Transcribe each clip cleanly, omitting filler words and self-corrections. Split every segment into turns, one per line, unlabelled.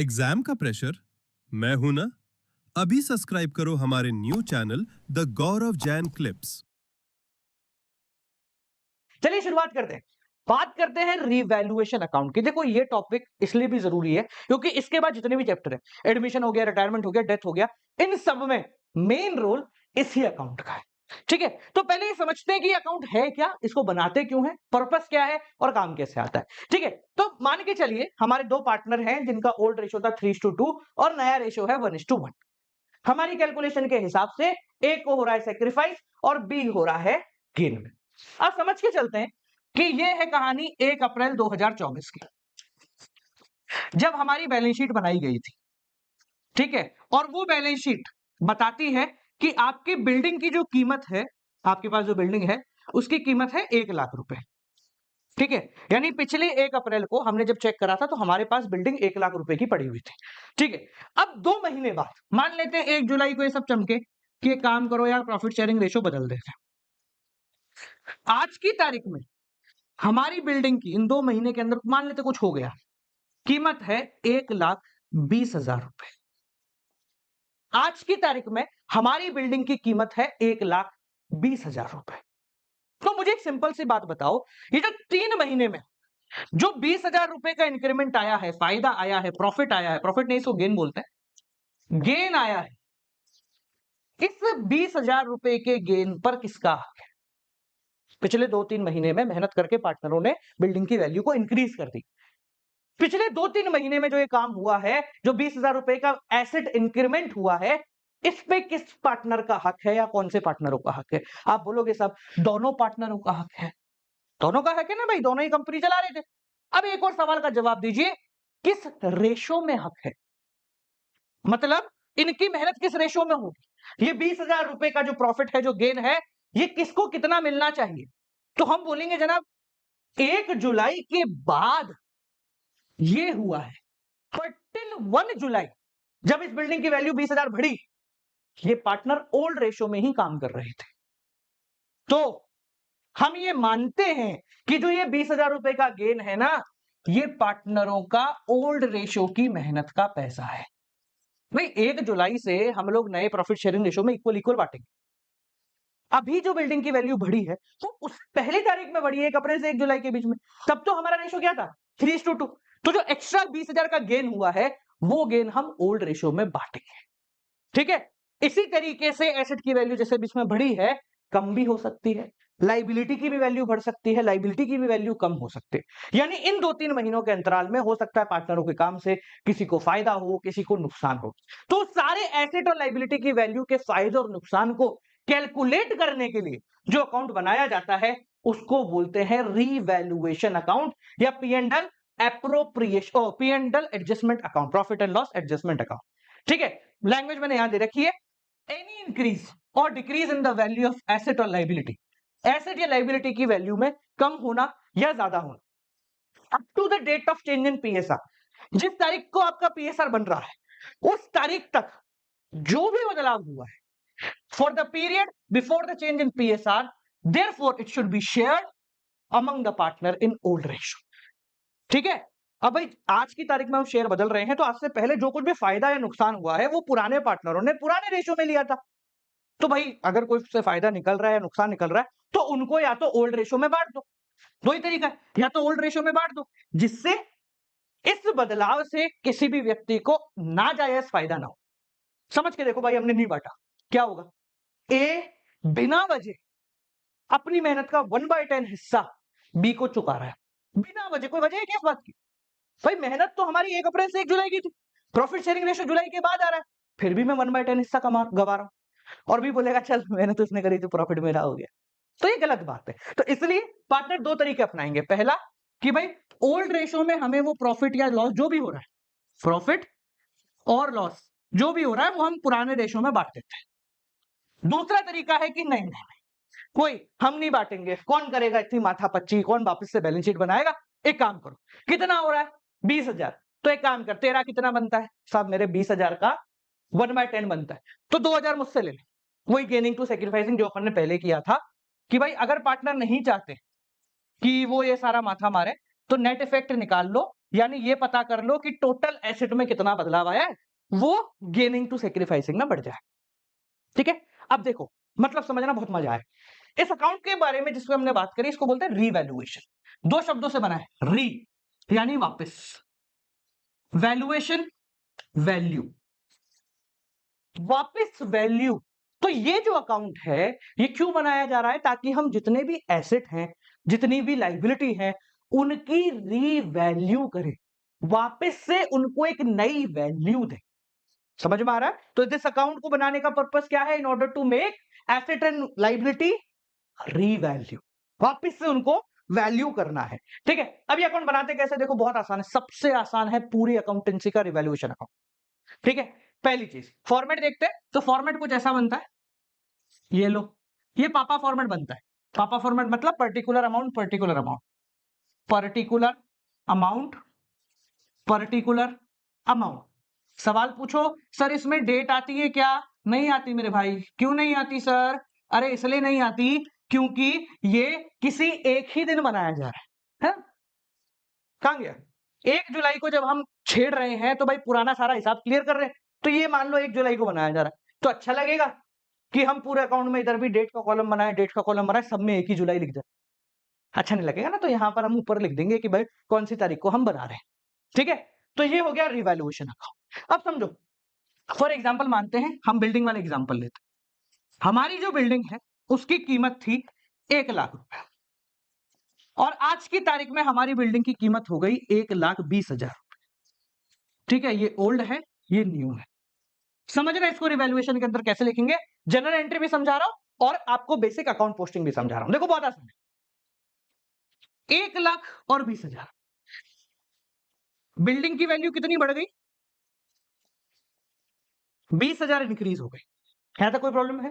Exam का pressure? मैं हूं ना। अभी सब्सक्राइब करो हमारे new channel the Gaurav Jain clips.
चलिए शुरुआत करते हैं। बात करते हैं रिवैल्यूएशन अकाउंट की। देखो ये टॉपिक इसलिए भी जरूरी है क्योंकि इसके बाद जितने भी चैप्टर है, एडमिशन हो गया, रिटायरमेंट हो गया, डेथ हो गया, इन सब में मेन रोल इसी अकाउंट का है। ठीक है, तो पहले ये समझते हैं कि अकाउंट है क्या, इसको बनाते क्यों है, पर्पस क्या है और काम कैसे आता है। ठीक है, तो मान के चलिए हमारे दो पार्टनर हैं जिनका ओल्ड रेशो था 3:2 और नया रेशो है 1:1। हमारी कैलकुलेशन के हिसाब से ए को हो रहा है सेक्रीफाइस और बी हो रहा है गेन। अब समझ के चलते हैं कि ये है कहानी 1 अप्रैल 2024 की, जब हमारी बैलेंस शीट बनाई गई थी। ठीक है, और वो बैलेंस शीट बताती है कि आपकी बिल्डिंग की जो कीमत है, आपके पास जो बिल्डिंग है उसकी कीमत है 1 लाख रुपए। ठीक है, यानी पिछले 1 अप्रैल को हमने जब चेक करा था तो हमारे पास बिल्डिंग 1 लाख रुपए की पड़ी हुई थी। ठीक है, अब 2 महीने बाद मान लेते हैं 1 जुलाई को ये सब चमके कि एक काम करो यार, प्रॉफिट शेयरिंग रेशो बदल देते हैं। आज की तारीख में हमारी बिल्डिंग की इन 2 महीने के अंदर मान लेते कुछ हो गया, कीमत है 1,20,000 रुपए। आज की तारीख में हमारी बिल्डिंग की कीमत है 1,20,000 रुपए। तो मुझे एक सिंपल सी बात बताओ, ये जो 3 महीने में जो 20,000 रुपए का इंक्रीमेंट आया है, फायदा आया है, प्रॉफिट आया है, प्रॉफिट नहीं इसको गेन बोलते हैं, गेन आया है, इस 20,000 रुपए के गेन पर किसका हक है? पिछले 2-3 महीने में मेहनत करके पार्टनरों ने बिल्डिंग की वैल्यू को इंक्रीज कर दी। पिछले 2-3 महीने में जो ये काम हुआ है, जो 20,000 रुपए का एसेट इंक्रीमेंट हुआ है, इस पे किस पार्टनर का हक है या कौन से पार्टनरों का हक है? आप बोलोगे साहब दोनों पार्टनरों का हक है। दोनों का हक है ना भाई, दोनों ही कंपनी चला रहे थे। अब एक और सवाल का जवाब दीजिए, किस रेशो में हक है? मतलब इनकी मेहनत किस रेशो में होगी? ये 20,000 रुपए का जो प्रॉफिट है, जो गेन है, ये किसको कितना मिलना चाहिए? तो हम बोलेंगे जनाब 1 जुलाई के बाद ये हुआ है, पर टिल 1 जुलाई जब इस बिल्डिंग की वैल्यू 20,000 बढ़ी, ये पार्टनर ओल्ड रेशो में ही काम कर रहे थे। तो हम ये मानते हैं कि जो ये 20,000 रुपए का गेन है ना, ये पार्टनरों का ओल्ड रेशो की मेहनत का पैसा है। भाई 1 जुलाई से हम लोग नए प्रॉफिट शेयरिंग रेशो में इक्वल इक्वल बांटेंगे। अभी जो बिल्डिंग की वैल्यू बढ़ी है तो उस पहली तारीख में बढ़ी है, 1 अप्रैल से 1 जुलाई के बीच में, तब तो हमारा रेशो क्या था 3:2। तो जो एक्स्ट्रा 20,000 का गेन हुआ है, वो गेन हम ओल्ड रेशो में बांटेंगे। ठीक है, इसी तरीके से एसेट की वैल्यू जैसे बीच में बढ़ी है, कम भी हो सकती है, लाइबिलिटी की भी वैल्यू बढ़ सकती है, लाइबिलिटी की भी वैल्यू कम हो सकती है। यानी इन 2-3 महीनों के अंतराल में हो सकता है पार्टनरों के काम से किसी को फायदा हो, किसी को नुकसान हो। तो सारे एसेट और लाइबिलिटी की वैल्यू के फायदे और नुकसान को कैलकुलेट करने के लिए जो अकाउंट बनाया जाता है, उसको बोलते हैं रीवैल्यूएशन अकाउंट या P appropriation, P adjustment account, profit and loss adjustment account. ठीक है, लैंग्वेज मैंने यहां दे रखी है, एनी इंक्रीज और decrease in the value of asset और लाइबिलिटी, एसेट या लाइबिलिटी की वैल्यू में कम होना या ज्यादा होना up to the date of change in PSR, जिस तारीख को आपका पीएसआर बन रहा है उस तारीख तक जो भी बदलाव हुआ है, for the period before the change in PSR, therefore it should be shared among the partner in old ratio. ठीक है, अब भाई आज की तारीख में हम शेयर बदल रहे हैं तो आज से पहले जो कुछ भी फायदा या नुकसान हुआ है वो पुराने पार्टनरों ने पुराने रेशो में लिया था। तो भाई अगर कोई से फायदा निकल रहा है या नुकसान निकल रहा है तो उनको या तो ओल्ड रेशो में बांट दो, दो ही तरीका है, या तो ओल्ड रेशो में बांट दो जिससे इस बदलाव से किसी भी व्यक्ति को नाजायज फायदा ना हो। समझ के देखो भाई, हमने नहीं बांटा, क्या होगा? ए बिना वजह अपनी मेहनत का 1/10 हिस्सा बी को चुका रहा है, बिना वजह। कोई वजह है क्या इस बात की? भाई मेहनत तो हमारी 1 अप्रैल से 1 जुलाई की थी, प्रॉफिट शेयरिंग रेशो जुलाई के बाद आ रहा है, फिर भी मैं 1/10 हिस्सा कमा गवा रहा हूं और भी बोलेगा चल मैंने तो इसने करी तो प्रॉफिट मेरा हो गया। तो ये गलत बात है। तो इसलिए पार्टनर दो तरीके अपनाएंगे, पहला कि भाई ओल्ड रेशो में हमें वो प्रॉफिट या लॉस जो भी हो रहा है, प्रॉफिट और लॉस जो भी हो रहा है वो हम पुराने रेशो में बांट देते हैं। दूसरा तरीका है कि नहीं नहीं कोई हम नहीं बांटेंगे, कौन करेगा इतनी माथापच्ची, कौन वापस से बैलेंस शीट बनाएगा। एक काम करो, कितना हो रहा है 20,000, तो एक काम कर, तेरा कितना बनता है साहब? मेरे 20,000 का 1/10 बनता है, तो 2,000 मुझसे ले ले। वही गेनिंग टू सेक्रीफाइसिंग जो अपन ने पहले किया था कि भाई अगर पार्टनर नहीं चाहते कि वो ये सारा माथा मारे तो नेट इफेक्ट निकाल लो, यानी ये पता कर लो कि टोटल एसेट में कितना बदलाव आया है, वो गेनिंग टू सेक्रीफाइसिंग में बढ़ जाए। ठीक है, अब देखो मतलब समझना बहुत मजा आए। इस अकाउंट के बारे में जिसको हमने बात करी इसको बोलते हैं रीवैल्यूएशन। दो शब्दों से बना है, री यानी वापस, वैल्यूएशन वैल्यू, वापस वैल्यू। तो ये जो अकाउंट है ये क्यों बनाया जा रहा है, ताकि हम जितने भी एसेट हैं, जितनी भी लाइबिलिटी है, उनकी रीवैल्यू करें, वापस से उनको एक नई वैल्यू दें। समझ में आ रहा है? तो इस अकाउंट को बनाने का पर्पस क्या है? In order to make asset and liability revalue, वापस से उनको वैल्यू करना है। ठीक है, अब ये अकाउंट बनाते कैसे, देखो बहुत आसान है, सबसे आसान है पूरी अकाउंटेंसी का रिवैल्यूएशन अकाउंट। ठीक है, पहली चीज फॉर्मेट देखते हैं, तो फॉर्मेट कुछ ऐसा बनता है, ये लो, ये पापा फॉर्मेट बनता है। पापा फॉर्मेट मतलब particular amount particular amount particular amount particular amount. सवाल पूछो सर इसमें डेट आती है क्या? नहीं आती मेरे भाई। क्यों नहीं आती सर? अरे इसलिए नहीं आती क्योंकि ये किसी एक ही दिन बनाया जा रहा है। कहां गया? 1 जुलाई को जब हम छेड़ रहे हैं तो भाई पुराना सारा हिसाब क्लियर कर रहे हैं, तो ये मान लो 1 जुलाई को बनाया जा रहा है, तो अच्छा लगेगा कि हम पूरे अकाउंट में इधर भी डेट का कॉलम बनाए, डेट का कॉलम बनाए, सब में 1 ही जुलाई लिख दें? अच्छा नहीं लगेगा ना, तो यहां पर हम ऊपर लिख देंगे कि भाई कौन सी तारीख को हम बना रहे हैं। ठीक है, तो ये हो गया रिवैल्यूएशन अकाउंट। अब समझो, फॉर एग्जाम्पल मानते हैं हम बिल्डिंग वाले एग्जाम्पल लेते हैं। हमारी जो बिल्डिंग है उसकी कीमत थी 1 लाख रुपए, और आज की तारीख में हमारी बिल्डिंग की कीमत हो गई 1,20,000। ठीक है, ये ओल्ड है, ये न्यू है। समझ रहे हैं इसको रिवैल्यूएशन के अंदर कैसे लिखेंगे? जनरल एंट्री भी समझा रहा हूं और आपको बेसिक अकाउंट पोस्टिंग भी समझा रहा हूं। देखो बहुत आसान है, 1,20,000, बिल्डिंग की वैल्यू कितनी बढ़ गई? 20,000 इंक्रीज हो गई। है तो कोई प्रॉब्लम है?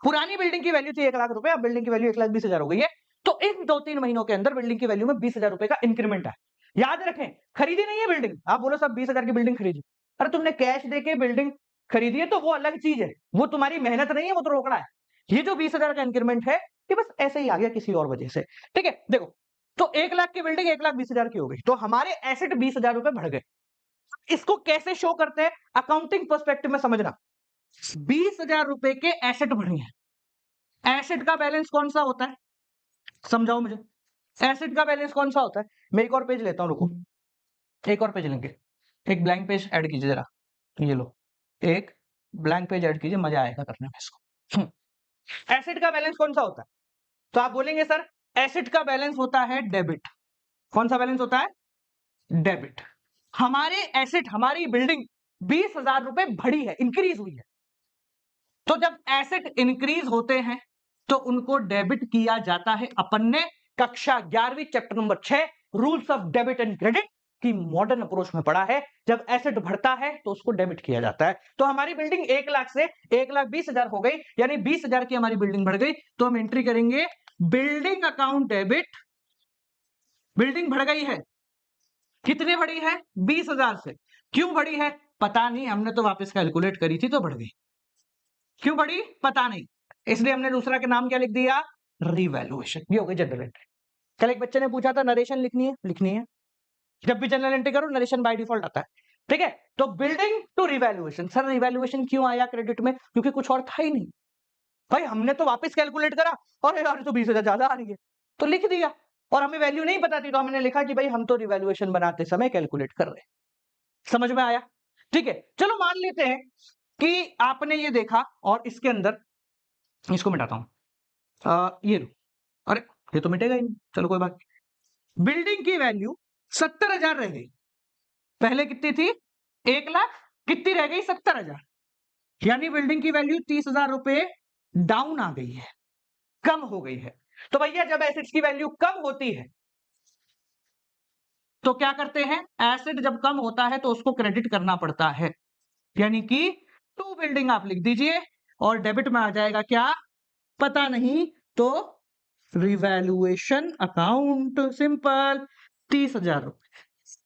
पुरानी बिल्डिंग की वैल्यू थी 1 लाख रुपए, अब बिल्डिंग की वैल्यू 1,20,000 हो गई है। तो इन 2-3 महीनों के अंदर बिल्डिंग की वैल्यू में 20,000 रुपए का इंक्रीमेंट है। याद रखें, खरीदी नहीं है बिल्डिंग। आप बोलो सब 20,000 की बिल्डिंग खरीदी, अरे तुमने कैश देके बिल्डिंग खरीदी है तो वो अलग चीज है, वो तुम्हारी मेहनत नहीं है, वो तो रोकड़ा है। ये जो 20,000 का इंक्रीमेंट है ये बस ऐसे ही आ गया किसी और वजह से। ठीक है, देखो तो 1 लाख की बिल्डिंग 1,20,000 की हो गई, तो हमारे एसेट 20,000 रुपए बढ़ गए। इसको कैसे शो करते हैं अकाउंटिंग पर्सपेक्टिव में समझना। 20,000 रुपए के एसेट बढ़े हैं। एसेट का बैलेंस कौन सा होता है, समझाओ मुझे। एसेट का बैलेंस कौन सा होता है? मैं एक और पेज लेता हूं, रुको, एक और पेज लेंगे। एक ब्लैंक पेज ऐड कीजिए जरा, ये लो, एक ब्लैंक पेज ऐड कीजिए, मजा आएगा करने में इसको। एसेट का बैलेंस कौन सा होता है? तो आप बोलेंगे सर एसेट का बैलेंस होता है डेबिट। कौन सा बैलेंस होता है? डेबिट। हमारे एसेट, हमारी बिल्डिंग 20,000 रुपए बढ़ी है, इंक्रीज हुई है। तो जब एसेट इंक्रीज होते हैं तो उनको डेबिट किया जाता है। अपन ने कक्षा 11वीं chapter number 6 rules of debit and credit की मॉडर्न अप्रोच में पढ़ा है। जब एसेट बढ़ता है तो उसको डेबिट किया जाता है। तो हमारी बिल्डिंग 1 लाख से 1,20,000 हो गई, यानी 20,000 की हमारी बिल्डिंग बढ़ गई, तो हम एंट्री करेंगे बिल्डिंग अकाउंट डेबिट। बिल्डिंग बढ़ गई है, कितने बढ़ी है? 20,000 से। क्यों बढ़ी है? पता नहीं, हमने तो वापस कैलकुलेट करी थी तो बढ़ गई। क्यों बढ़ी? पता नहीं, इसलिए हमने दूसरा के नाम क्या लिख दिया? रिवैल्यूएशन। ये हो गई जनरल एंट्री। कल एक बच्चे ने पूछा था नरेशन लिखनी है, लिखनी है। जब भी जनरल एंट्री करो नरेशन बाय डिफॉल्ट आता है। ठीक है, तो building to revaluation. Sir revaluation क्यों आया क्रेडिट में? क्योंकि कुछ और था ही नहीं भाई, हमने तो वापस कैलकुलेट करा और यार तो 20,000 ज्यादा आ रही है तो लिख दिया, और हमें वैल्यू नहीं पता थी तो हमने लिखा कि भाई हम तो रिवैल्यूएशन बनाते समय कैलकुलेट कर रहे हैं। समझ में आया? ठीक है, चलो मान लेते हैं कि आपने ये देखा और इसके अंदर, इसको मिटाता हूं, ये लो, अरे ये तो मिटेगा ही नहीं, चलो कोई बात नहीं। बिल्डिंग की वैल्यू 70,000 रह गई, पहले कितनी थी? 1 लाख, कितनी रह गई? 70,000, यानी बिल्डिंग की वैल्यू 30,000 रुपए डाउन आ गई है, कम हो गई है। तो भैया जब एसेट्स की वैल्यू कम होती है तो क्या करते हैं? एसेट जब कम होता है तो उसको क्रेडिट करना पड़ता है, यानी कि टू बिल्डिंग आप लिख दीजिए और डेबिट में आ जाएगा क्या? पता नहीं, तो रिवैल्यूएशन अकाउंट, सिंपल, 30,000 रुपए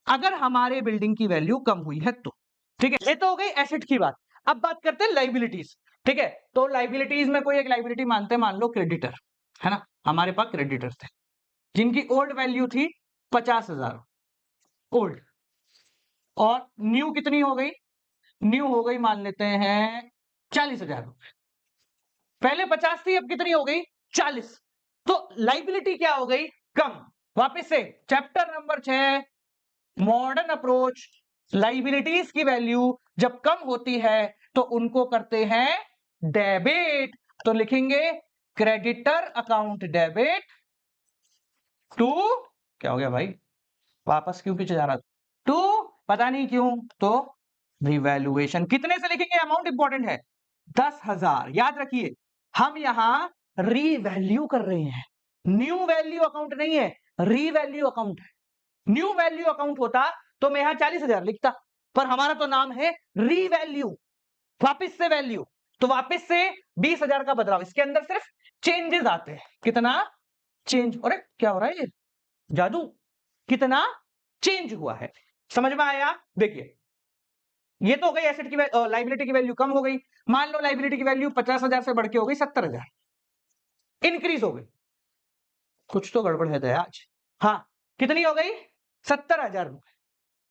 अगर हमारे बिल्डिंग की वैल्यू कम हुई है तो। ठीक है, ये तो हो गई एसेट की बात। अब बात करते हैं लाइबिलिटीज। ठीक है, तो लाइबिलिटीज में कोई एक लाइबिलिटी मानते हैं, मान लो क्रेडिटर, है ना, हमारे पास क्रेडिटर थे जिनकी ओल्ड वैल्यू थी 50,000 ओल्ड, और न्यू कितनी हो गई? न्यू हो गई मान लेते हैं 40,000 रुपए। पहले 50 थी, अब कितनी हो गई? 40। तो लाइबिलिटी क्या हो गई? कम। वापस से chapter number 6 modern approach. Liabilities की वैल्यू जब कम होती है तो उनको करते हैं डेबिट। तो लिखेंगे क्रेडिटर अकाउंट डेबिट टू, क्या हो गया भाई, वापस क्यों पीछे जा रहा? टू, पता नहीं क्यों, तो रिवैल्यूएशन। कितने से लिखेंगे? अमाउंट इंपॉर्टेंट है, 10,000। याद रखिए हम यहां रीवैल्यू कर रहे हैं, न्यू वैल्यू अकाउंट नहीं है, रीवैल्यू अकाउंट है। न्यू वैल्यू अकाउंट होता तो मैं यहां 40,000 लिखता, पर हमारा तो नाम है रीवैल्यू, वापिस से वैल्यू। तो वापिस से 20,000 का बदलाव, इसके अंदर सिर्फ चेंजेस आते हैं। कितना चेंज? अरे क्या हो रहा है, ये जादू, कितना चेंज हुआ है। समझ में आया? देखिए ये तो हो गई एसेट की लाइबिलिटी की वैल्यू कम हो गई। मान लो लाइबिलिटी की वैल्यू 50,000 से बढ़ के हो गई 70,000, इंक्रीज हो गई। कुछ तो गड़बड़ है दया आज। हाँ, कितनी हो गई? 70,000 रुपए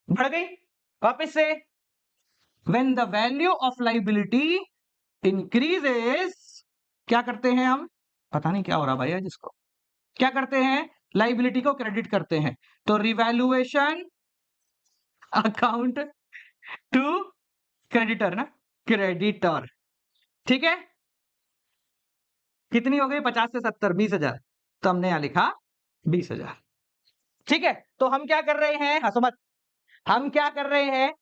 बढ़ गई। वापिस से when the value of liability increases, क्या करते हैं हम? पता नहीं क्या हो रहा भाई आज इसको। क्या करते हैं? लाइबिलिटी को क्रेडिट करते हैं। तो रिवैल्यूएशन अकाउंट टू क्रेडिटर ना, क्रेडिटर। ठीक है, कितनी हो गई? 50 से 70, 20,000। तो हमने यहां लिखा 20,000। ठीक है, तो हम क्या कर रहे हैं? हंसो मत। हम क्या कर रहे हैं?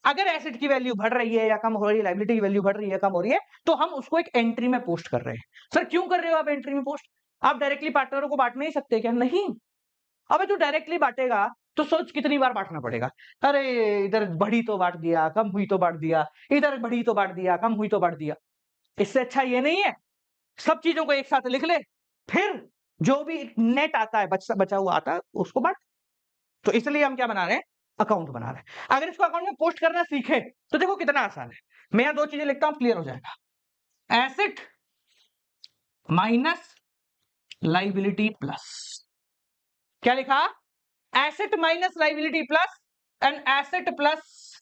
अगर एसेट की वैल्यू बढ़ रही है या कम हो रही है, लाइबिलिटी की वैल्यू बढ़ रही है कम हो रही है, तो हम उसको एक एंट्री में पोस्ट कर रहे हैं। सर क्यों कर रहे हो आप एंट्री में पोस्ट? आप डायरेक्टली पार्टनरों को बांट नहीं सकते क्या? नहीं। अबे तू डायरेक्टली बांटेगा तो सोच कितनी बार बांटना पड़ेगा। अरे इधर बढ़ी तो बांट दिया, कम हुई तो बांट दिया, इधर बढ़ी तो बांट दिया, कम हुई तो बांट दिया। इससे अच्छा ये नहीं है सब चीजों को एक साथ लिख ले, फिर जो भी नेट आता है, बचा हुआ आता है, उसको बांट। तो इसलिए हम क्या बना रहे हैं? अकाउंट बना रहे हैं। अगर इसको अकाउंट में पोस्ट करना सीखे तो देखो कितना आसान है। मैं यहां दो चीजें लिखता हूं, क्लियर हो जाएगा। एसेट माइनस लाइबिलिटी प्लस, क्या लिखा? Asset minus liability plus and asset plus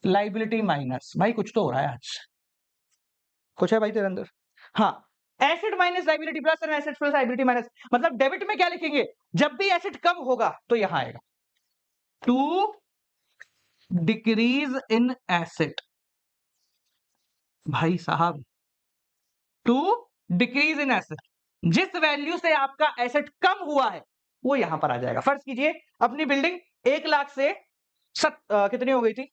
liability minus. भाई कुछ तो हो रहा है आज, कुछ है भाई तेरे अंदर। हाँ, asset minus liability plus and asset plus liability minus, मतलब डेबिट में क्या लिखेंगे? जब भी एसेट कम होगा तो यहां आएगा टू डिक्रीज इन एसेट। भाई साहब, टू डिक्रीज इन एसेट, जिस वैल्यू से आपका एसेट कम हुआ है वो यहां पर आ जाएगा। फर्ज कीजिए अपनी बिल्डिंग 1 लाख से कितनी हो गई थी?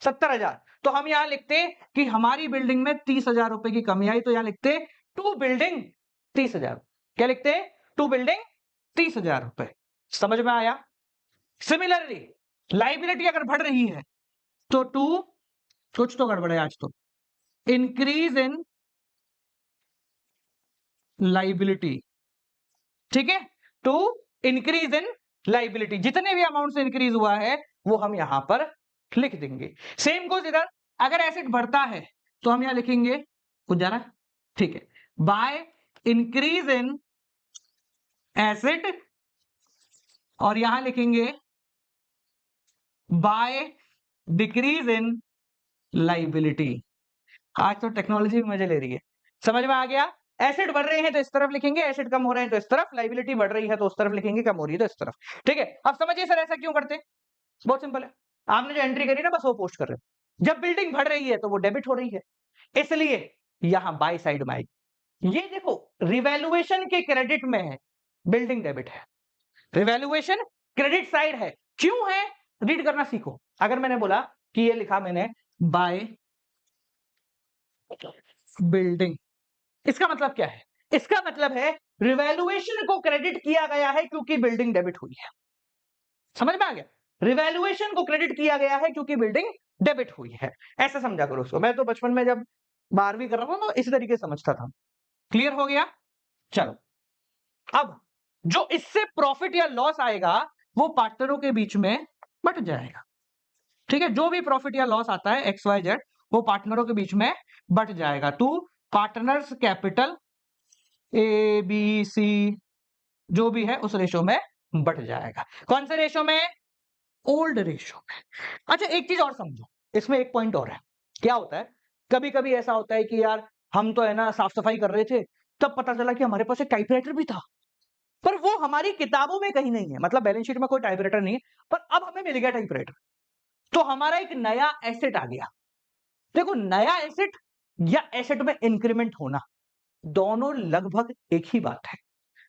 70,000। तो हम यहां लिखते कि हमारी बिल्डिंग में 30,000 रुपए की कमी आई, तो यहां लिखते टू बिल्डिंग 30,000। क्या लिखते? टू बिल्डिंग 30,000 रुपए। समझ में आया? सिमिलरली लाइबिलिटी अगर बढ़ रही है तो टू, कुछ तो गड़बड़ है आज तो, इंक्रीज इन लाइबिलिटी। ठीक है, टू इंक्रीज इन लाइबिलिटी, जितने भी अमाउंट से इंक्रीज हुआ है वो हम यहां पर लिख देंगे। सेम गोज इधर, अगर एसेट बढ़ता है तो हम यहां लिखेंगे, कुछ जा रहा है? ठीक है, बाय इंक्रीज इन एसेट, और यहां लिखेंगे बाय डिक्रीज इन लाइबिलिटी। आज तो टेक्नोलॉजी भी मजे ले रही है। समझ में आ गया? एसेट बढ़ रहे हैं तो इस तरफ लिखेंगे, एसेट कम हो रहे हैं तो इस तरफ, लाइबिलिटी बढ़ रही है तो उस तरफ लिखेंगे, कम हो रही है तो इस तरफ। ठीक है, अब समझिए सर ऐसा क्यों करते हैं? बहुत सिंपल है, आपने जो एंट्री करी ना बस वो पोस्ट कर रहे हो। जब बिल्डिंग बढ़ रही है तो वो डेबिट हो रही है, इसलिए यहां बाय साइड में आएगी। ये देखो रिवैल्यूएशन के क्रेडिट में है, बिल्डिंग डेबिट है, रिवैल्यूएशन क्रेडिट साइड है। क्यों है? रीड करना सीखो। अगर मैंने बोला कि ये लिखा मैंने बाय बिल्डिंग, इसका मतलब क्या है? इसका मतलब है रिवैल्यूएशन को क्रेडिट किया गया है क्योंकि बिल्डिंग डेबिट हुई है। समझ में आ गया? रिवैल्यूएशन को क्रेडिट किया गया है क्योंकि बिल्डिंग डेबिट हुई है। ऐसा समझा करो उसको। मैं तो बचपन में जब 12वीं कर रहा था तो इसी तरीके से समझता था। क्लियर हो गया? चलो, अब जो इससे प्रॉफिट या लॉस आएगा वो पार्टनरों के बीच में बट जाएगा। ठीक है, जो भी प्रॉफिट या लॉस आता है XYZ वो पार्टनरों के बीच में बट जाएगा। टू पार्टनर्स कैपिटल ABC जो भी है उस रेशो में बट जाएगा। कौन से रेशो में? ओल्ड रेशियो में। अच्छा एक चीज और समझो, इसमें एक पॉइंट और है। क्या होता है, कभी कभी ऐसा होता है कि यार हम तो है ना साफ सफाई कर रहे थे, तब पता चला कि हमारे पास एक टाइपराइटर भी था, पर वो हमारी किताबों में कहीं नहीं है, मतलब बैलेंस शीट में कोई टाइपराइटर नहीं है, पर अब हमें मिल गया टाइपराइटर, तो हमारा एक नया एसेट आ गया। देखो नया एसेट या एसेट में इंक्रीमेंट होना, दोनों लगभग एक ही बात है।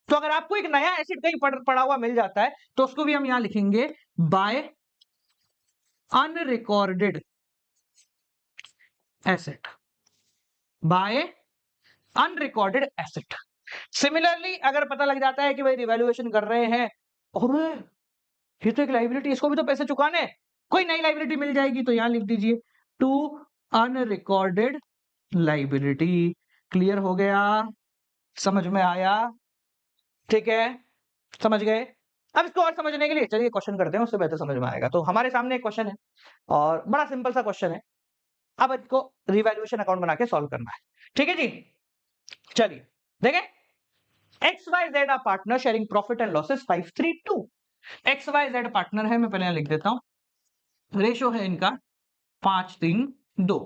तो अगर आपको एक नया एसेट कहीं पड़ा हुआ मिल जाता है, तो उसको भी हम यहां लिखेंगे by unrecorded asset, by unrecorded asset. Similarly अगर पता लग जाता है कि भाई रिवैल्यूएशन कर रहे हैं और ये तो एक लाइबिलिटी, इसको भी तो पैसे चुकाने हैं, कोई नई लाइबिलिटी मिल जाएगी, तो यहां लिख दीजिए टू अनरिकॉर्डेड लाइबिलिटी। क्लियर हो गया, समझ में आया, ठीक है, समझ गए। अब इसको और समझने के लिए चलिए क्वेश्चन करते हैं, उससे बेहतर समझ में आएगा। तो हमारे सामने एक क्वेश्चन है और बड़ा सिंपल सा क्वेश्चन है, अब इसको रिवैल्यूएशन अकाउंट बना के सॉल्व करना है, ठीक है जी। चलिए देखें, XYZ are partner sharing profit and losses 532। XYZ partner है, मैं पहले यहां लिख देता हूं, रेशो है इनका 5-3-2।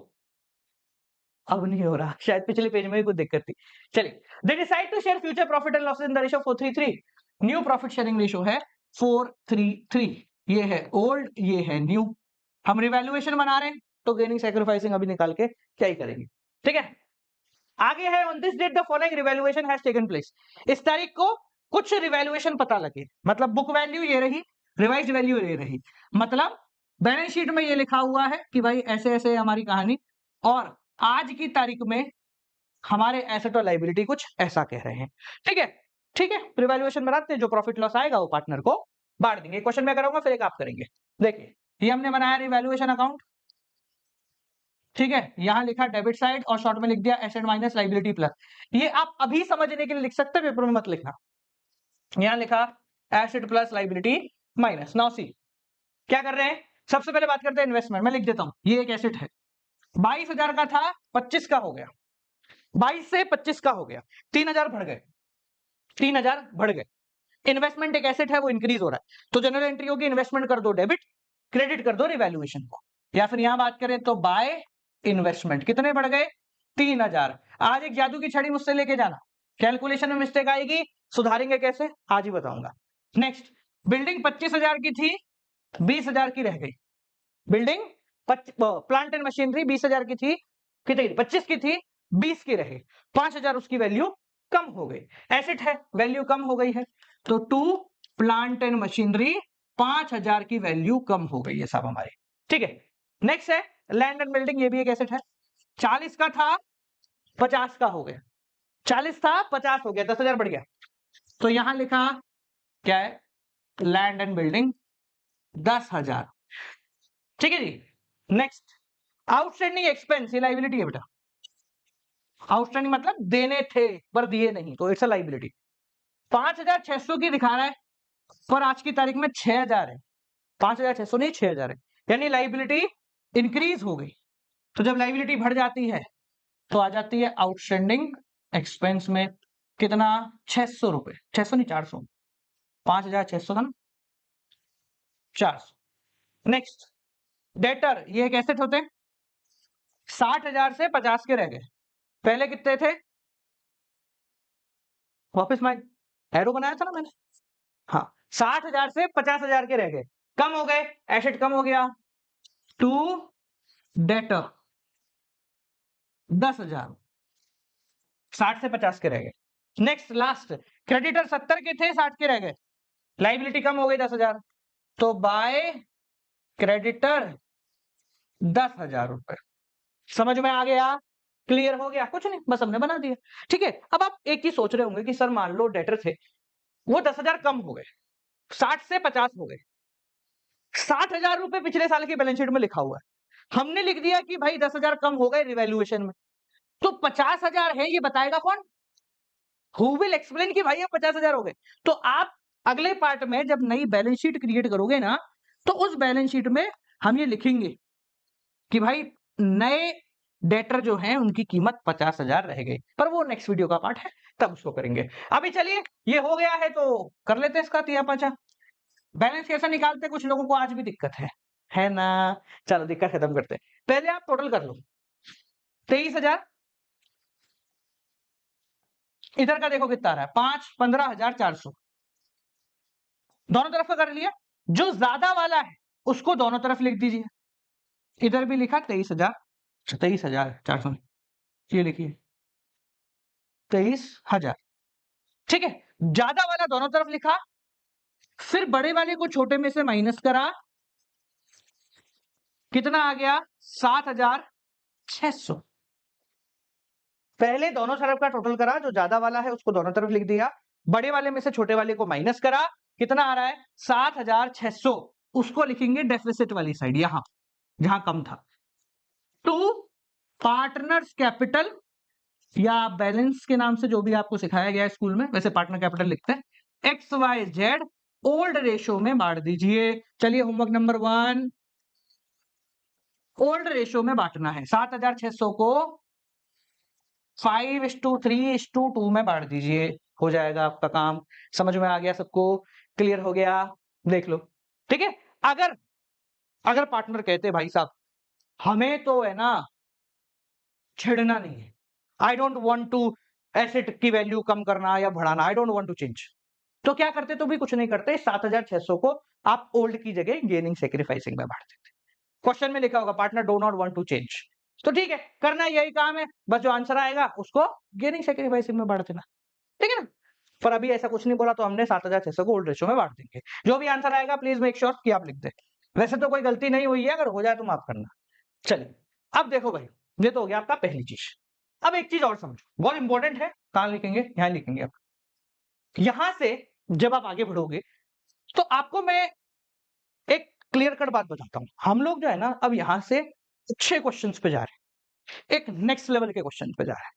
अब नहीं हो रहा, शायद पिछले पेज में भी कुछ दिक्कत थी। चलिए, they decide to share future profit and losses in the ratio 4-3-3। New profit sharing ratio है 4-3-3। ये है ओल्ड, ये है न्यू। हम रिवैल्यूएशन बना रहे हैं, तो गेनिंग सैक्रिफाइसिंग अभी निकाल के क्या ही करेंगे, ठीक है। आगे है on this date the following revaluation has taken place. इस तारीख को कुछ रिवैल्यूएशन पता लगे, मतलब बुक वैल्यू ये रही, रिवाइज्ड वैल्यू ये रही, मतलब बैलेंस शीट में ये लिखा हुआ है कि भाई ऐसे ऐसे हमारी कहानी, और आज की तारीख में हमारे एसेट और लाइबिलिटी कुछ ऐसा कह रहे हैं, ठीक है। ठीक है, रिवैल्यूएशन बनाते हैं, जो प्रॉफिट लॉस आएगा वो पार्टनर को बांट देंगे। क्वेश्चन मैं करूंगा, फिर एक आप करेंगे। देखिए, ये हमने बनाया रिवैल्यूएशन अकाउंट, ठीक है, यहां लिखा डेबिट साइड और शॉर्ट में लिख दिया एसेट माइनस लाइबिलिटी प्लस। ये आप अभी समझने के लिए लिख सकते हैं, पेपर में मत लिखना। यहां लिखा asset plus liability minus. Now see क्या कर रहे हैं, सबसे पहले बात करते हैं इन्वेस्टमेंट। मैं लिख देता हूं, ये एक एसेट है, 22,000 का था, 25 का हो गया, 22 से 25 का हो गया, 3,000 बढ़ गए, 3,000 बढ़ गए। इन्वेस्टमेंट एक एसेट है, वो इंक्रीज हो रहा है, तो जनरल एंट्री होगी इन्वेस्टमेंट कर दो डेबिट, क्रेडिट कर दो रिवैल्यूएशन को। या फिर यहां बात करें तो बाय इन्वेस्टमेंट, कितने बढ़ गए, 3,000। आज एक जादू की छड़ी मुझसे लेके जाना, कैलकुलेशन में मिस्टेक आएगी, सुधारेंगे कैसे आज ही बताऊंगा। नेक्स्ट, बिल्डिंग 25,000 की थी, 20,000 की रह गई। बिल्डिंग प्लांट एंड मशीनरी 20,000 की थी, कितनी 25 की थी, 20 की रहे, 5,000 उसकी वैल्यू कम हो गई। एसेट है, वैल्यू कम हो गई है, तो टू प्लांट एंड मशीनरी 5,000 की वैल्यू कम हो गई है साहब हमारी, ठीक है। नेक्स्ट है लैंड एंड बिल्डिंग, ये भी एक एसेट है, 40 का था, 50 का हो गया, 40 था 50 हो गया, 10,000 बढ़ गया, तो यहां लिखा क्या है, लैंड एंड बिल्डिंग 10,000, ठीक है जी। नेक्स्ट, आउटस्टैंडिंग एक्सपेंस, ये लाइबिलिटी है बेटा, आउटस्टैंडिंग मतलब देने थे पर दिए नहीं, तो इट्स अ लाइबिलिटी। 5,600 की दिखा रहा है, पर आज की तारीख में 6,000 है, 5,600 नहीं 6,000 है, यानी लाइबिलिटी इंक्रीज हो गई। तो जब लाइबिलिटी बढ़ जाती है तो आ जाती है आउटस्टैंडिंग एक्सपेंस में, कितना 600 रुपए, 600 नहीं 400, 5,600 था ना, 400। नेक्स्ट, डेटर, ये एक एसेट होते हैं, 60,000 से 50 के रह गए, पहले कितने थे, वापस मैं एरो बनाया था ना मैंने, हाँ 60,000 से 50,000 के रह गए, कम हो गए, एसेट कम हो गया, टू डेटर 10,000, 60 से 50 के रह गए। नेक्स्ट लास्ट, क्रेडिटर 70 के थे, 60 के रह गए, लाइबिलिटी कम हो गई 10,000, तो बाय क्रेडिटर 10,000 रुपए। समझ में आ गया, क्लियर हो गया, कुछ नहीं बस हमने बना दिया, ठीक है। अब आप एक ही सोच रहे होंगे कि सर मान लो डेटर थे, वो 10,000 कम हो गए, 60 से 50 हो गए, 60,000 रुपए पिछले साल की बैलेंस शीट में लिखा हुआ है, हमने लिख दिया कि भाई 10,000 कम हो गए रिवैल्यूएशन में, तो 50,000 है, ये बताएगा कौन, हु विल एक्सप्लेन कि भाई ये 50,000 हो गए। तो आप अगले पार्ट में जब नई बैलेंस शीट क्रिएट करोगे ना, तो उस बैलेंस शीट में हम ये लिखेंगे कि भाई नए डेटर जो हैं उनकी कीमत 50,000 रह गई, पर वो नेक्स्ट वीडियो का पार्ट है, तब उसको करेंगे। अभी चलिए, ये हो गया है तो कर लेते हैं इसका तिया पाचा। बैलेंस कैसे निकालते हैं कुछ लोगों को आज भी दिक्कत है ना? चलो दिक्कत खत्म करते हैं। पहले आप टोटल कर लो 23,000 इधर का देखो कितना आ रहा है 15,400 दोनों तरफ का कर लिया। जो ज्यादा वाला है उसको दोनों तरफ लिख दीजिए। इधर भी लिखा 23,400 ये लिखिए 23,000 ठीक है। ज्यादा वाला दोनों तरफ लिखा, फिर बड़े वाले को छोटे में से माइनस करा, कितना आ गया 7,600। पहले दोनों तरफ का टोटल करा, जो ज्यादा वाला है उसको दोनों तरफ लिख दिया, बड़े वाले में से छोटे वाले को माइनस करा, कितना आ रहा है 7,600। उसको लिखेंगे डेफिसिट वाली साइड यहां जहां कम था। टू पार्टनर्स कैपिटल या बैलेंस के नाम से जो भी आपको सिखाया गया है स्कूल में, वैसे पार्टनर कैपिटल लिखते हैं, XYZ ओल्ड रेशो में बांट दीजिए। चलिए होमवर्क नंबर 1 ओल्ड रेशो में बांटना है। 7,600 को 5:3:2 में बांट दीजिए, हो जाएगा आपका काम। समझ में आ गया सबको? क्लियर हो गया? देख लो ठीक है। अगर अगर पार्टनर कहते भाई साहब हमें तो है ना छेड़ना नहीं है, आई डोंट वांट टू एसेट की वैल्यू कम करना या बढ़ाना, I don't want to change, तो क्या करते? तो भी कुछ नहीं करते, 7,600 को आप ओल्ड की जगह गेनिंग सेक्रीफाइसिंग में बांट देते। क्वेश्चन में लिखा होगा partner do not want to change, तो ठीक है, करना यही काम है, बस जो आंसर आएगा उसको गेनिंग सेक्रीफाइसिंग में बांट देना, ठीक है ना। पर अभी ऐसा कुछ नहीं बोला तो हमने 7,600 को ओल्ड रेशो में बांट देंगे। जो भी आंसर आएगा प्लीज मेक श्योर कि आप लिख दें। वैसे तो कोई गलती नहीं हुई है, अगर हो जाए तो माफ करना। चलिए अब देखो भाई, ये तो हो गया आपका पहली चीज। अब एक चीज और समझो, बहुत इंपॉर्टेंट है। कहां लिखेंगे? यहां लिखेंगे। अब यहां से जब आप आगे बढ़ोगे तो आपको मैं एक क्लियर कट बात बताता हूं। हम लोग जो है ना अब यहां से अच्छे क्वेश्चंस पे जा रहे हैं, एक नेक्स्ट लेवल के क्वेश्चन पे जा रहे हैं।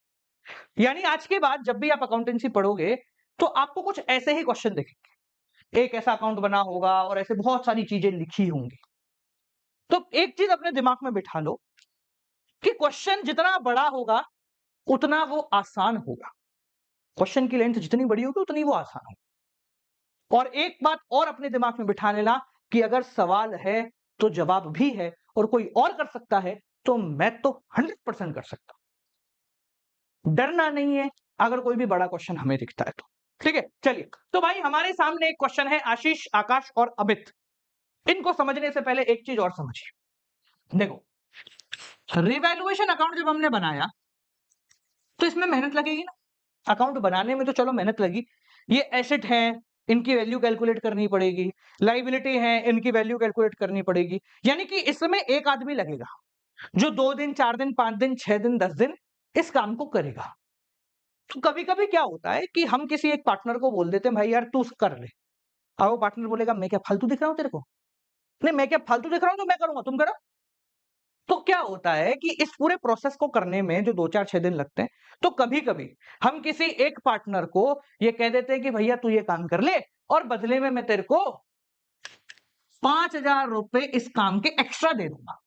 यानी आज के बाद जब भी आप अकाउंटेंसी पढ़ोगे तो आपको कुछ ऐसे ही क्वेश्चन दिखेंगे, एक ऐसा अकाउंट बना होगा और ऐसे बहुत सारी चीजें लिखी होंगी। तो एक चीज अपने दिमाग में बिठा लो कि क्वेश्चन जितना बड़ा होगा उतना वो आसान होगा। क्वेश्चन की लेंथ जितनी बड़ी होगी उतनी वो आसान होगी। और एक बात और अपने दिमाग में बिठा लेना कि अगर सवाल है तो जवाब भी है, और कोई और कर सकता है तो मैं तो 100% कर सकता हूं। डरना नहीं है अगर कोई भी बड़ा क्वेश्चन हमें दिखता है तो, ठीक है। चलिए तो भाई हमारे सामने एक क्वेश्चन है, आशीष, आकाश और अमित। इनको समझने से पहले एक चीज और समझिए। देखो, रिवैल्यूएशन अकाउंट जब हमने बनाया तो इसमें मेहनत लगेगी ना। अकाउंट बनाने में तो चलो मेहनत लगी, ये एसेट है इनकी वैल्यू कैलकुलेट करनी पड़ेगी, लाइबिलिटी है इनकी वैल्यू कैलकुलेट करनी पड़ेगी, यानी कि इसमें एक आदमी लगेगा जो 2 दिन 4 दिन 5 दिन 6 दिन 10 दिन इस काम को करेगा। तो कभी कभी क्या होता है कि हम किसी एक पार्टनर को बोल देते हैं भाई यार तू कर ले, और वो पार्टनर बोलेगा मैं क्या फालतू दिख रहा हूं तेरे को? नहीं, मैं क्या फालतू दिख रहा हूं? तो मैं करूंगा, तुम करो। तो क्या होता है कि इस पूरे प्रोसेस को करने में जो 2 4 6 दिन लगते हैं, तो कभी कभी हम किसी एक पार्टनर को ये कह देते हैं कि भैया तू ये काम कर ले और बदले में मैं तेरे को 5,000 रुपए इस काम के एक्स्ट्रा दे दूंगा।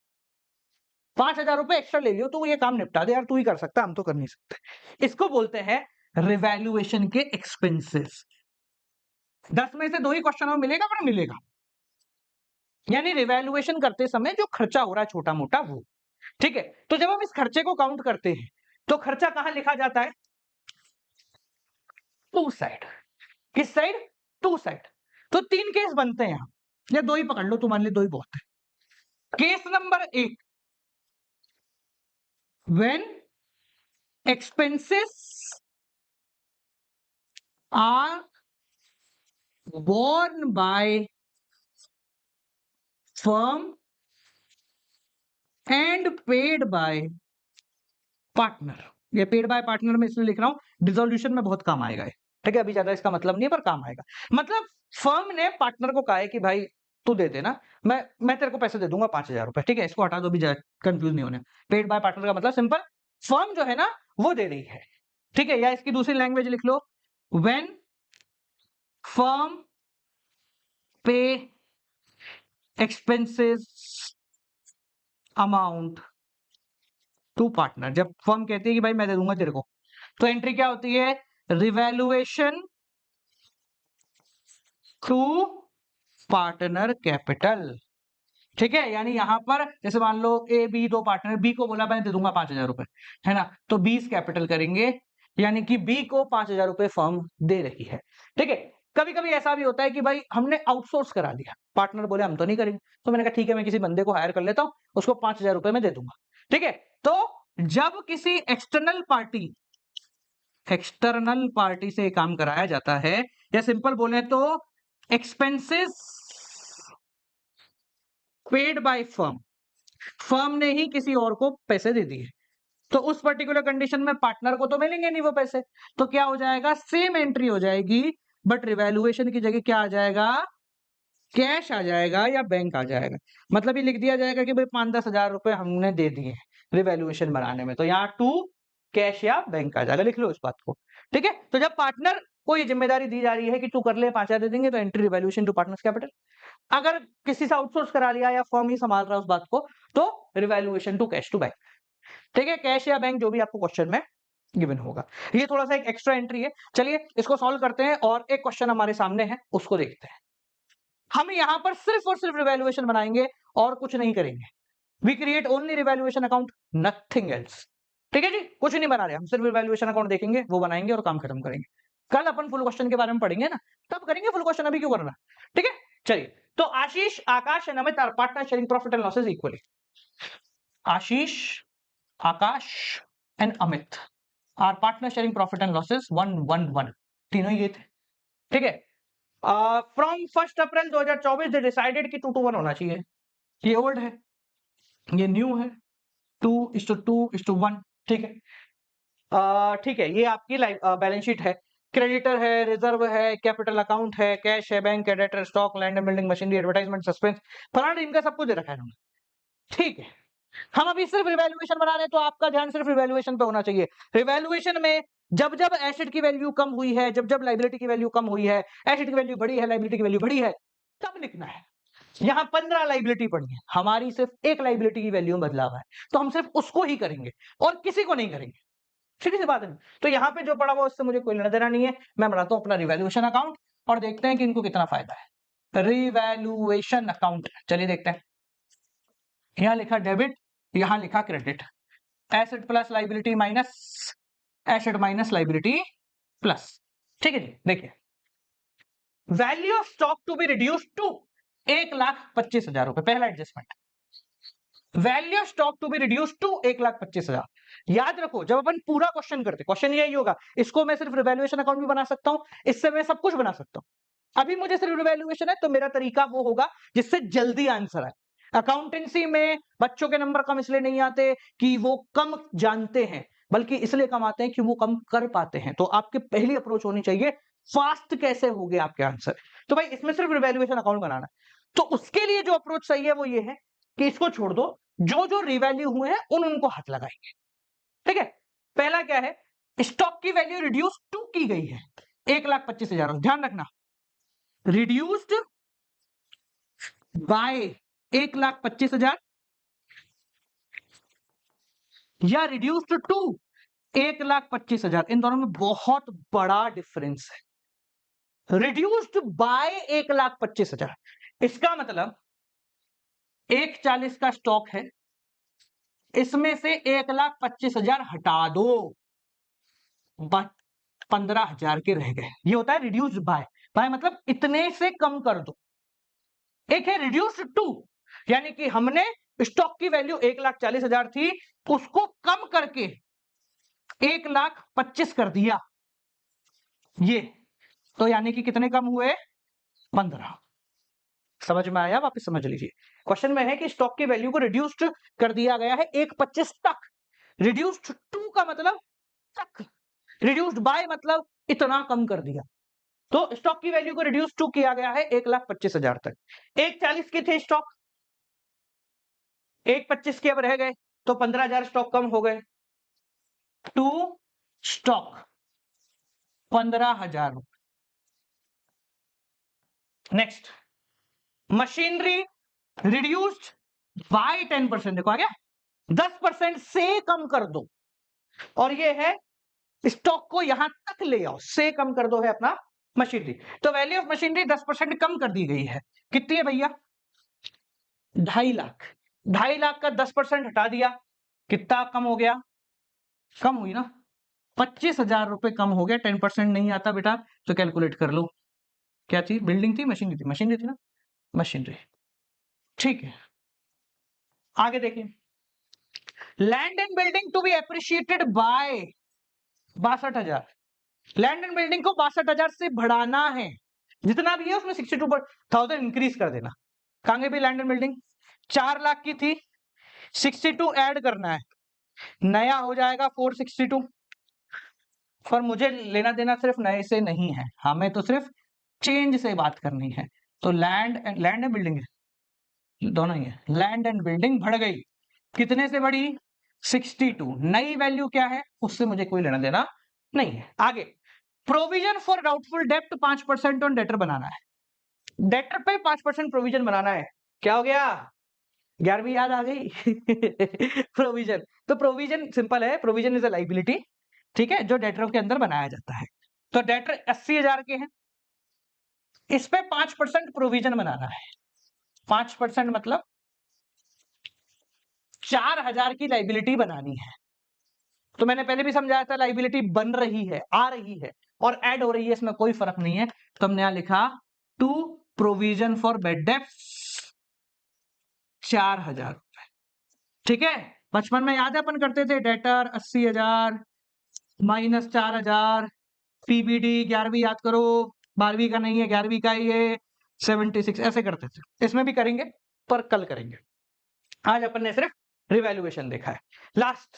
5,000 रुपए एक्स्ट्रा ले लियो, तू ये काम निपटा दे यार, तू ही कर सकता, हम तो कर नहीं सकते। इसको बोलते हैं रिवैल्यूएशन के एक्सपेंसेस। 10 में से 2 ही क्वेश्चन में मिलेगा, पर मिलेगा। यानी रिवैल्यूएशन करते समय जो खर्चा हो रहा है छोटा मोटा वो, ठीक है। तो जब हम इस खर्चे को काउंट करते हैं तो खर्चा कहां लिखा जाता है? To side. किस साइड? To side. तो 3 केस बनते हैं यहां, या 2 ही पकड़ लो, तुम्हारे लिए 2 ही बहुत है। Case number 1, when expenses are borne by firm and paid by partner। ये पेड बाय पार्टनर में इसलिए लिख रहा हूं, डिसोल्यूशन में बहुत काम आएगा, ठीक है। अभी ज्यादा इसका मतलब नहीं है पर काम आएगा। मतलब फर्म ने पार्टनर को कहा है कि भाई तू दे देना, मैं तेरे को पैसे दे दूंगा 5,000 रुपए, ठीक है। इसको हटा दो, भी कंफ्यूज नहीं होने। पेड बाय पार्टनर का मतलब सिंपल, फर्म जो है ना वो दे रही है, ठीक है। या इसकी दूसरी लैंग्वेज लिख लो, व्हेन फर्म पे एक्सपेंसेस अमाउंट टू पार्टनर। जब फर्म कहती है कि भाई मैं दे दूंगा तेरे को, तो एंट्री क्या होती है? Revaluation to partner capital. ठीक है, यानी यहां पर जैसे मान लो ए बी दो पार्टनर, बी को बोला मैं दे दूंगा 5,000 रुपए, है ना, तो 20 कैपिटल करेंगे, यानी कि बी को 5,000 रुपए फर्म दे रही है। ठीक है, कभी कभी ऐसा भी होता है कि भाई हमने आउटसोर्स करा दिया, पार्टनर बोले हम तो नहीं करेंगे, तो मैंने कहा ठीक है मैं किसी बंदे को हायर कर लेता हूं, उसको 5,000 रुपए में दे दूंगा। ठीक है, तो जब किसी एक्सटर्नल पार्टी से काम कराया जाता है, या सिंपल बोले तो एक्सपेंसेस पेड बाय फर्म ने ही किसी और को पैसे दे दिए, तो उस पर्टिकुलर कंडीशन में पार्टनर को तो मिलेंगे नहीं वो पैसे, तो क्या हो जाएगा, सेम एंट्री हो जाएगी, बट रिवैल्यूएशन की जगह क्या आ जाएगा, कैश आ जाएगा या बैंक आ जाएगा। मतलब ये लिख दिया जाएगा कि भाई 5-10 हजार रुपए हमने दे दिए रिवैल्यूएशन बनाने में, तो यहाँ टू कैश या बैंक आ जाएगा, लिख लो इस बात को। ठीक है, तो जब पार्टनर को ये जिम्मेदारी दी जा रही है कि तू कर ले 5,000 दे देंगे, तो entry revaluation to partners capital. अगर किसी से आउटसोर्स करा लिया या फर्म ही संभाल रहा है उस बात को, तो revaluation to cash to bank. ठीक है, कैश या बैंक जो भी आपको क्वेश्चन में गिवन होगा। ये थोड़ा सा एक एक्स्ट्रा एंट्री है, चलिए इसको सॉल्व करते हैं, और एक क्वेश्चन हमारे सामने है उसको देखते हैं। हम यहां पर सिर्फ और सिर्फ रिवैल्यूएशन बनाएंगे और कुछ नहीं करेंगे। We create only revaluation account, nothing else. ठीक है जी, कुछ नहीं बना रहे, हम सिर्फ रिवैल्यूएशन अकाउंट देखेंगे, वो बनाएंगे और काम खत्म करेंगे। कल अपन फुल क्वेश्चन के बारे में पढ़ेंगे ना, तब करेंगे फुल क्वेश्चन, अभी क्यों करना। ठीक है, चलिए, तो Ashish, Akash and Amit are partner sharing profit and losses equally. Ashish, Akash and Amit are partner sharing profit and losses 1-1-1, तीनों ये थे। ठीक है, फ्रॉम 1 अप्रैल 2024 दे डिसाइडेड कि 2-1 होना चाहिए। ये ओल्ड है, ये न्यू है, 2:2:1। ठीक है, ठीक है, ये आपकी बैलेंस शीट है, क्रेडिटर है, रिजर्व है, कैपिटल अकाउंट है, कैश है, bank creditor, stock, land and building, machinery, advertisement, suspense, फलाना इनका सब कुछ दे रखा है इन्होंने। ठीक है, हम अभी सिर्फ रिवैल्यूएशन बना रहे हैं, तो आपका ध्यान सिर्फ रिवैल्यूएशन पे होना चाहिए। रिवैल्यूएशन में जब जब एसेट की वैल्यू कम हुई है, जब जब लाइबिलिटी की वैल्यू कम हुई है, एसेट की वैल्यू बढ़ी है, लाइबिलिटी की वैल्यू बढ़ी है, तब लिखना है। यहाँ 15 लाइबिलिटी पड़ी है, हमारी सिर्फ एक लाइबिलिटी की वैल्यू में बदलाव है, तो हम सिर्फ उसको ही करेंगे और किसी को नहीं करेंगे। सीधी सी बात है। तो यहाँ पे जो पड़ा हुआ उससे मुझे कोई लेना देना नहीं है, मैं बनाता हूँ अपना रिवैल्यूएशन अकाउंट और देखते हैं कि इनको कितना फायदा है। रिवैल्यूएशन अकाउंट, चलिए देखते हैं। यहाँ लिखा डेबिट, यहाँ लिखा credit, asset plus liability minus asset minus liability plus. ठीक है जी, देखिए, value of stock to be reduce to 1,25,000 रुपए, पहला adjustment. Value of stock to be reduce to 1,25,000। याद रखो, जब अपन पूरा क्वेश्चन करते, क्वेश्चन यही होगा, इसको मैं सिर्फ रिवैल्यूएशन अकाउंट भी बना सकता हूं, इससे मैं सब कुछ बना सकता हूं। अभी मुझे सिर्फ रिवैल्यूएशन है, तो मेरा तरीका वो होगा जिससे जल्दी आंसर आए। अकाउंटेंसी में बच्चों के नंबर कम इसलिए नहीं आते कि वो कम जानते हैं, बल्कि इसलिए कम आते हैं कि वो कम कर पाते हैं। तो आपकी पहली अप्रोच होनी चाहिए, फास्ट कैसे हो गए आपके आंसर। तो भाई इसमें सिर्फ रिवैल्यूएशन अकाउंट बनाना है, तो उसके लिए जो अप्रोच सही है वो ये है कि इसको छोड़ दो, जो जो रिवैल्यू हुए हैं उनको हाथ लगाएंगे। ठीक है, पहला क्या है, स्टॉक की वैल्यू रिड्यूस टू की गई है 1,25,000, ध्यान रखना, रिड्यूस्ड बाय 1,25,000 या रिड्यूस्ड टू 1,25,000, इन दोनों में बहुत बड़ा डिफरेंस है। रिड्यूस्ड बाय 1,25,000, इसका मतलब 1,40,000 का स्टॉक है, इसमें से 1,25,000 हटा दो, 15,000 के रह गए। ये होता है रिड्यूस्ड बाय, बाय मतलब इतने से कम कर दो। एक है रिड्यूस्ड टू, यानी कि हमने स्टॉक की वैल्यू 1,40,000 थी, उसको कम करके 1,25,000 कर दिया, ये तो यानी कि कितने कम हुए, 15। समझ में आया, वापस समझ लीजिए। क्वेश्चन में है कि स्टॉक की वैल्यू को रिड्यूस्ड कर दिया गया है 1,25,000 तक, रिड्यूस्ड टू का मतलब तक, रिड्यूस्ड बाय मतलब इतना कम कर दिया, तो स्टॉक की वैल्यू को रिड्यूस टू किया गया है 1,25,000 तक। 1,40,000 के थे स्टॉक, 1,25,000 के अब रह गए, तो 15,000 स्टॉक कम हो गए, to stock 15,000। Next, machinery reduced by 10%, देखो आ गया, 10% से कम कर दो, और ये है स्टॉक को यहां तक ले आओ, से कम कर दो है अपना मशीनरी। तो वैल्यू ऑफ मशीनरी 10% कम कर दी गई है। कितनी है भैया? 2.5 लाख। 2.5 लाख का 10% हटा दिया, कितना कम हो गया? कम हुई ना, 25,000 रुपए कम हो गया। 10% नहीं आता बेटा तो कैलकुलेट कर लो। क्या थी? बिल्डिंग थी, मशीनरी थी? मशीनरी थी ना, मशीनरी। ठीक है, आगे देखिए। Land and building to be appreciated by 62,000। Land and building को 62,000 से बढ़ाना है, जितना भी है उसमें 62,000 इंक्रीज कर देना। कहां गई भी लैंड एंड बिल्डिंग? 4 लाख की थी, 62 ऐड करना है, नया हो जाएगा 462। पर मुझे लेना देना सिर्फ नए से नहीं है, हमें तो सिर्फ चेंज से बात करनी है। तो लैंड एंड बिल्डिंग दोनों ही है। लैंड एंड बिल्डिंग बढ़ गई, कितने से बढ़ी? 62। नई वैल्यू क्या है उससे मुझे कोई लेना देना नहीं है। आगे, प्रोविजन फॉर डाउटफुल डेप्ट 5% ऑन डेटर बनाना है। डेटर पे 5% प्रोविजन बनाना है। क्या हो गया? 11वीं याद आ गई? प्रोविजन, तो प्रोविजन सिंपल है, प्रोविजन इज अ लाइबिलिटी, ठीक है, जो डेटरों के अंदर बनाया जाता है। तो डेटर 80,000 के हैं, इस पे 5% प्रोविजन बनाना है। 5% मतलब 4,000 की लाइबिलिटी बनानी है। तो मैंने पहले भी समझाया था, लाइबिलिटी बन रही है, आ रही है और ऐड हो रही है, इसमें कोई फर्क नहीं है। तो हमने यहां लिखा टू प्रोविजन फॉर बेड डेप्ट 4,000 रुपए। ठीक है, बचपन में याद है अपन करते थे डेटर 80,000 माइनस 4,000, पीबीडी 11वीं याद करो, 12वीं का नहीं है 11वीं का ही है, 76 ऐसे करते थे। इसमें भी करेंगे पर कल करेंगे, आज अपन ने सिर्फ रिवैल्यूएशन देखा है। Last,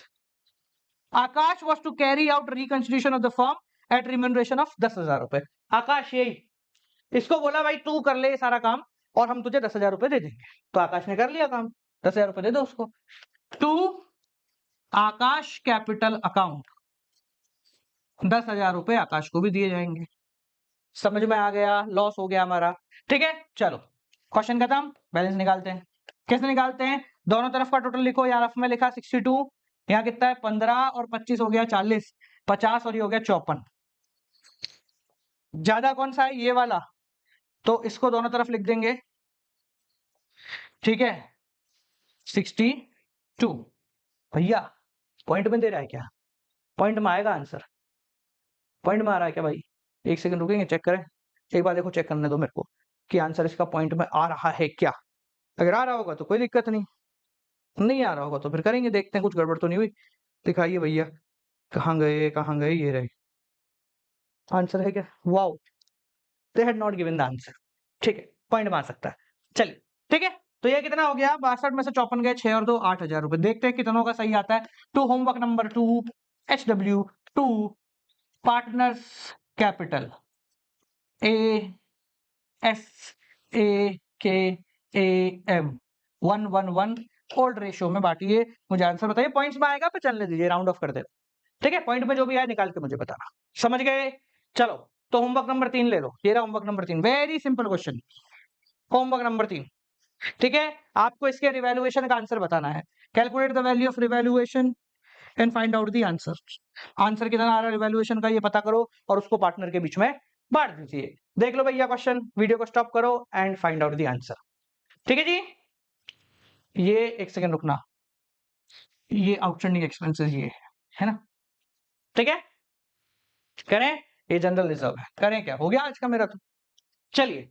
Akash was to carry out reconstruction of the firm at remuneration of 10,000 रुपए। आकाश यही, इसको बोला भाई तू कर ले ये सारा काम और हम तुझे 10,000 रुपए दे देंगे। तो आकाश ने कर लिया काम, 10,000 रुपए दे दो उसको। टू आकाश कैपिटल अकाउंट, 10,000 रुपए आकाश को भी दिए जाएंगे। समझ में आ गया? लॉस हो गया हमारा। ठीक है, चलो क्वेश्चन खत्म, बैलेंस निकालते हैं। कैसे निकालते हैं? दोनों तरफ का टोटल लिखो, यहाँ रफ में लिखा 62, यहाँ कितना है 15 और 25 हो गया 40, 50 और ये हो गया 54। ज्यादा कौन सा है? ये वाला, तो इसको दोनों तरफ लिख देंगे। ठीक है, 62। भैया पॉइंट में दे रहा है क्या? पॉइंट में आएगा आंसर? पॉइंट में आ रहा है क्या भाई? एक सेकंड रुकेंगे, चेक करें एक बार, देखो चेक करने दो मेरे को कि आंसर इसका पॉइंट में आ रहा है क्या। अगर आ रहा होगा तो कोई दिक्कत नहीं, नहीं आ रहा होगा तो फिर करेंगे, देखते हैं कुछ गड़बड़ तो नहीं हुई। दिखाइए भैया, कहाँ गए कहाँ गए, ये रहे आंसर है क्या? Wow, they had not given the answer. ठीक है, पॉइंट मार सकता है। चलिए ठीक है, तो ये कितना हो गया? 62 में से 54 गए, 6 और 2 8,000 रुपए। देखते हैं कितनों का सही आता है। To homework number 2, HW2 partners capital ASAKAM 111 old ratio में बांटिए। मुझे आंसर बताइए, पॉइंट्स में आएगा पे चलने दीजिए, राउंड ऑफ कर दे। ठीक है, पॉइंट में जो भी आए निकाल के मुझे बताना। समझ गए? चलो, तो होमवर्क नंबर 3 ले लो, ये रहा homework number 3, very simple question. Homework number 3, ठीक है, आपको इसके रिवैल्यूएशन का आंसर बताना है। Calculate the value of revaluation and find out the answer. Answer कितना आ रहा है रिवैल्यूएशन का ये पता करो और उसको पार्टनर के बीच में बांट दीजिए। देख लो भैया क्वेश्चन, वीडियो को स्टॉप करो and find out the answer. ठीक है जी, ये एक सेकंड रुकना, ये आउटस्टैंडिंग एक्सपेंसेस ये है ना? ठीक है, करें, ये जनरल रिजर्व है, करें क्या? हो गया आज का मेरा तो। चलिए